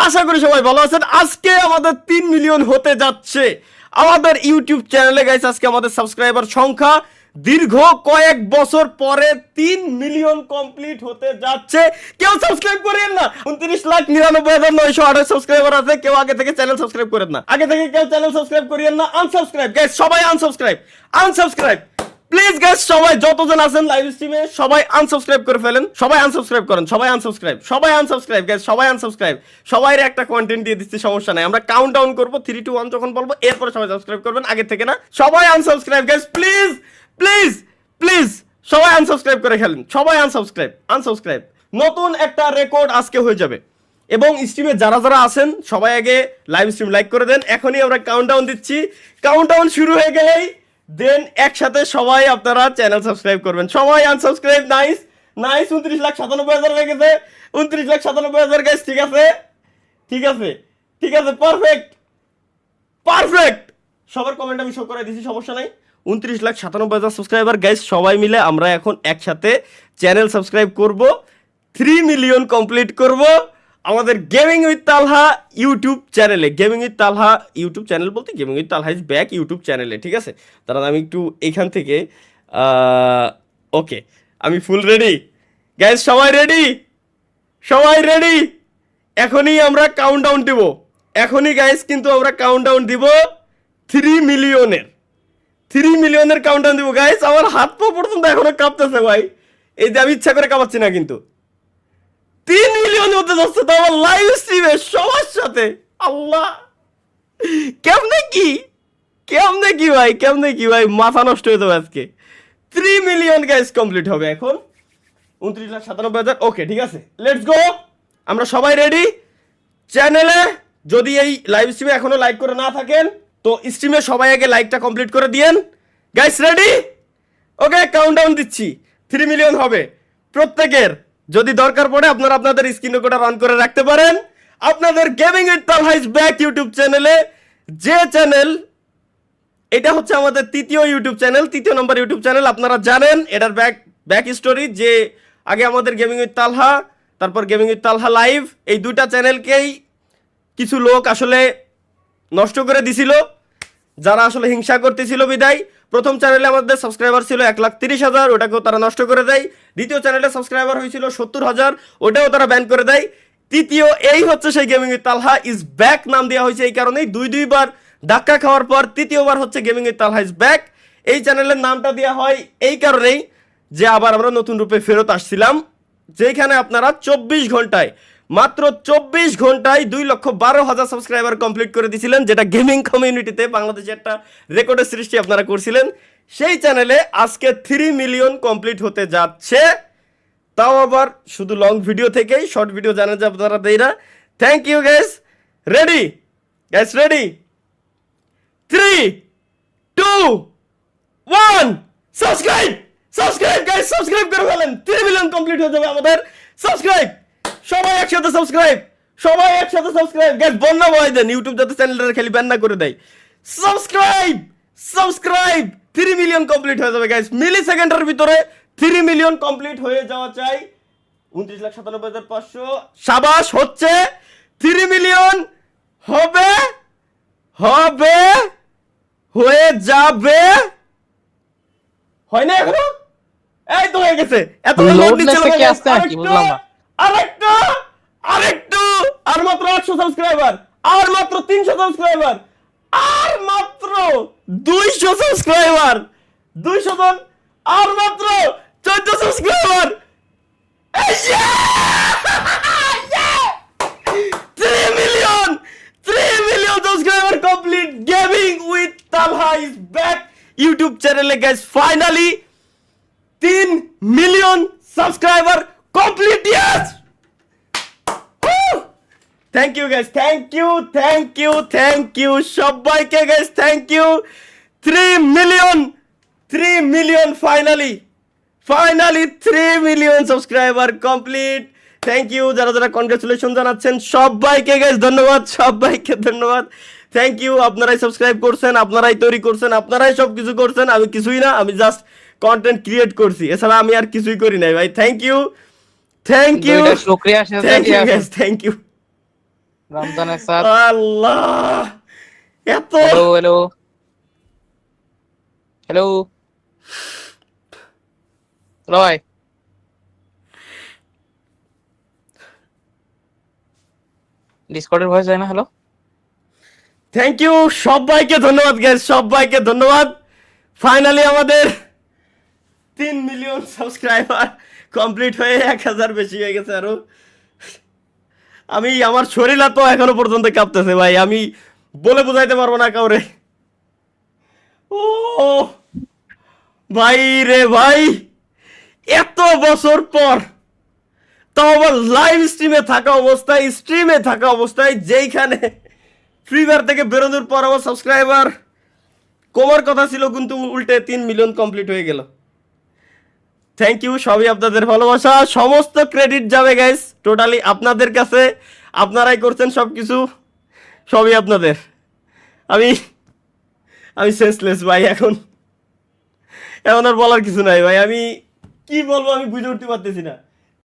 আশা করি সবাই ভালো আছেন। আজকে আমাদের 3 মিলিয়ন হতে যাচ্ছে আমাদের ইউটিউব চ্যানেলে গাইস। আজকে আমাদের সাবস্ক্রাইবার সংখ্যা দীর্ঘ কয়েক বছর পরে 3 মিলিয়ন কমপ্লিট হতে যাচ্ছে। কেউ সাবস্ক্রাইব করেন না। 29,99,928 সাবস্ক্রাইবার আছে। কেউ আগে থেকে চ্যানেল সাবস্ক্রাইব করেন না। আগে থেকে কেউ চ্যানেল সাবস্ক্রাইব করেন না। আনসাবস্ক্রাইব গাইস, সবাই আনসাবস্ক্রাইব প্লিজ গাইস। সবাই যতজন আছেন লাইভ স্ট্রিমে সবাই আনসাবস্ক্রাইব করে ফেলেন। সবাই আনসাবস্ক্রাইব করেন। সবাই আনসাবস্ক্রাইব গাইস, সবাই আনসাবস্ক্রাইব। সবাইরে একটা কন্টেন্ট দিয়ে দিচ্ছি, সমস্যা নাই। আমরা কাউন্টডাউন করব 3 2 1 যখন বলবো এরপর সবাই সাবস্ক্রাইব করবেন, আগে থেকে না। সবাই unsubscribe guys, please please please সবাই আনসাবস্ক্রাইব করে খেলেন। সবাই আনসাবস্ক্রাইব। নতুন একটা রেকর্ড আজকে হয়ে যাবে। এবং স্ট্রিমে যারা যারা আছেন সবাই আগে লাইভ স্ট্রিম লাইক করে দেন। এখনই আমরা কাউন্টডাউন দিচ্ছি। কাউন্টডাউন শুরু হয়ে গেলেই দেন একসাথে সবাই আপনারা চ্যানেল সাবস্ক্রাইব করবেন। সবাই আনসাবস্ক্রাইব। নাইস 29,97,000 হয়ে গেছে। 29,97,000 গাইস। ঠিক আছে পারফেক্ট। সবার কমেন্ট আমি শো করে দিছি, সমস্যা নাই। 29,97,000 সাবস্ক্রাইবার গাইস। সবাই মিলে আমরা এখন একসাথে চ্যানেল সাবস্ক্রাইব করব, 3 মিলিয়ন কমপ্লিট করব আমাদের গেমিং উইথ তালহা ইউটিউব চ্যানেলে। Gaming with Talha YouTube channel বলতে gaming with Talha is back YouTube চ্যানেলে, ঠিক আছে? তারা আমি একটু এখান থেকে ওকে, আমি ফুল রেডি গাইস। সবাই রেডি। এখনই আমরা কাউন্টডাউন দিব। এখনই গাইস কিন্তু আমরা কাউন্টডাউন দিব 3 মিলিয়নের কাউন্টডাউন দিব গাইস। আমার হাত পা পর্যন্ত এখনো কাঁপতেছে ভাই। এই যে আমি ইচ্ছা করে কাঁপাচ্ছি না, কিন্তু 3 মিলিয়ন হতে যাচ্ছে তো আমার লাইভ স্ট্রিমে সবার সাথে। আল্লাহ, কেমনে কি ভাই, মাথা নষ্ট হয়ে যাবে আজকে। 3 মিলিয়ন গাইস কমপ্লিট হবে এখন। 29,97,000। ওকে, ঠিক আছে, লেটস গো। আমরা সবাই রেডি। চ্যানেলে যদি এই লাইভ স্ট্রিমে এখনো লাইক করে না থাকেন তো স্ট্রিমে সবাই আগে লাইকটা কমপ্লিট করে দিয়েন গাইস। রেডি? ওকে, কাউন্টডাউন দিচ্ছি। 3 মিলিয়ন হবে প্রত্যেকের। যদি দরকার পড়ে আপনারা আপনাদের স্ক্রিন রেকর্ডার অন করে রাখতে পারেন। আপনাদের gaming with Talha is back YouTube চ্যানেলে, যে চ্যানেল এটা হচ্ছে আমাদের তৃতীয় ইউটিউব চ্যানেল, 3 নম্বর ইউটিউব চ্যানেল। আপনারা জানেন এটার ব্যাক স্টোরি, যে আগে আমাদের গেমিং উইথ তালহা, তারপর গেমিং উইথ তালহা লাইভ, এই দুইটা চ্যানেলকেই কিছু লোক আসলে নষ্ট করে দিছিল, যারা আসলে হিংসা করতেছিল বিদায়। প্রথম চ্যানেলে আমাদের সাবস্ক্রাইবার ছিল 1,30,000, ওটাকেও তারা নষ্ট করে দেয়। দ্বিতীয় চ্যানেলে সাবস্ক্রাইবার হয়েছিল 70,000, ওটাও তারা ব্যান করে দেয়। তৃতীয় এই হচ্ছে সেই gaming with Talha is back নাম দেওয়া হয়েছে এই কারণেই। দুইবার ধাক্কা খাওয়ার পর তৃতীয়বার হচ্ছে gaming with Talha is back. এই চ্যানেলের নামটা দেওয়া হয় এই কারণেই যে আবার আমরা নতুন রূপে ফেরত আসছিলাম, যেখানে আপনারা 24 ঘন্টায়, মাত্র 24 ঘন্টায় 2,12,000 সাবস্ক্রাইবার কমপ্লিট করে দিয়েছিলেন, যেটা গেমিং কমিউনিটিতে বাংলাদেশে একটা রেকর্ডের সৃষ্টি আপনারা করছিলেন। সেই চ্যানেলে আজকে 3 মিলিয়ন কমপ্লিট হতে যাচ্ছে, তাও আবার শুধু লং ভিডিও থেকেই। শর্ট ভিডিও জানেন যে আপনারা দেই না। Thank you guys. Ready guys, ready? 3 2 1 subscribe guys, subscribe করে ফেলেন। 3 মিলিয়ন কমপ্লিট হয়ে যাবে আমাদের। সাবস্ক্রাইব, সবাই একসাথে সাবস্ক্রাইব গাইস। বন্যা ভয় দেন ইউটিউব যাতে চ্যানেলটা খালি ব্যান না করে দেয়। সাবস্ক্রাইব 3 মিলিয়ন কমপ্লিট হয়ে যাবে গাইস। মিলি সেকেন্ডের ভিতরে 3 মিলিয়ন কমপ্লিট হয়ে যাওয়া চাই। 29,97,500 শাবাশ, হচ্ছে 3 মিলিয়ন হবে হয়ে যাবে। হয় না এখনো? এই তো হয়ে গেছে। এত লোড নিচ্ছে আরেকটু আর মাত্র 800 সাবস্ক্রাইবার, আর মাত্র 300 সাবস্ক্রাইবার, আর মাত্র 200 সাবস্ক্রাইবার, 200 জন, আর মাত্র 14 subscriber. 3 million subscriber complete. Gaming with Talha is back YouTube চ্যানেলে guys. Finally 3 million subscriber complete. Yes, thank you guys, thank you সবাইকে guys, thank you. 3 million finally 3 million subscriber complete. Thank you যারা যারা congratulation জানাচ্ছেন সবাইকে guys, ধন্যবাদ, সবাইকে ধন্যবাদ। Thank you. আপনারাই সাবস্ক্রাইব করছেন, আপনারাই তৈরি করছেন, আপনারাই সবকিছু করছেন। আমি কিছুই না, আমি জাস্ট কন্টেন্ট ক্রিয়েট করছি, এছাড়া আমি আর কিছুই করি নাই ভাই। Thank you. শুকরিয়া। Thank you guys, thank you. रमजाনের সাথ। আল্লাহ, এত হ্যালো হ্যালো হ্যালো হ্যালো ভাই, ডিসকর্ডের ভয়েস যায় না? হ্যালো। থ্যাংক ইউ, সবাইকে ধন্যবাদ গাইস, সবাইকে ধন্যবাদ। ফাইনালি আমাদের 3 মিলিয়ন সাবস্ক্রাইবার কমপ্লিট হয়ে 1,000 বেশি হয়ে গেছে আরো। আমি আমার শরীর তো এখনো পর্যন্ত কাঁপতেছে ভাই, আমি বলে বোঝাইতে পারবো না কাউরে। ও ভাই রে ভাই, এত বছর পর, তাও আবার লাইভ স্ট্রিমে থাকা অবস্থায় যেইখানে ফ্রি ফায়ার থেকে বেরোনোর পর আমার সাবস্ক্রাইবার কমার কথা ছিল, কিন্তু উল্টে 3 মিলিয়ন কমপ্লিট হয়ে গেল। থ্যাংক ইউ, সবই আপনাদের ভালোবাসা, সমস্ত ক্রেডিট যাবে গাইস টোটালি আপনাদের কাছে, আপনারাই করছেন সব কিছু, সবই আপনাদের। আমি আমি সেন্সলেস ভাই, এখন এখন আর বলার কিছু নাই ভাই, আমি কি বলবো আমি বুঝে উঠতে পারতেছি না।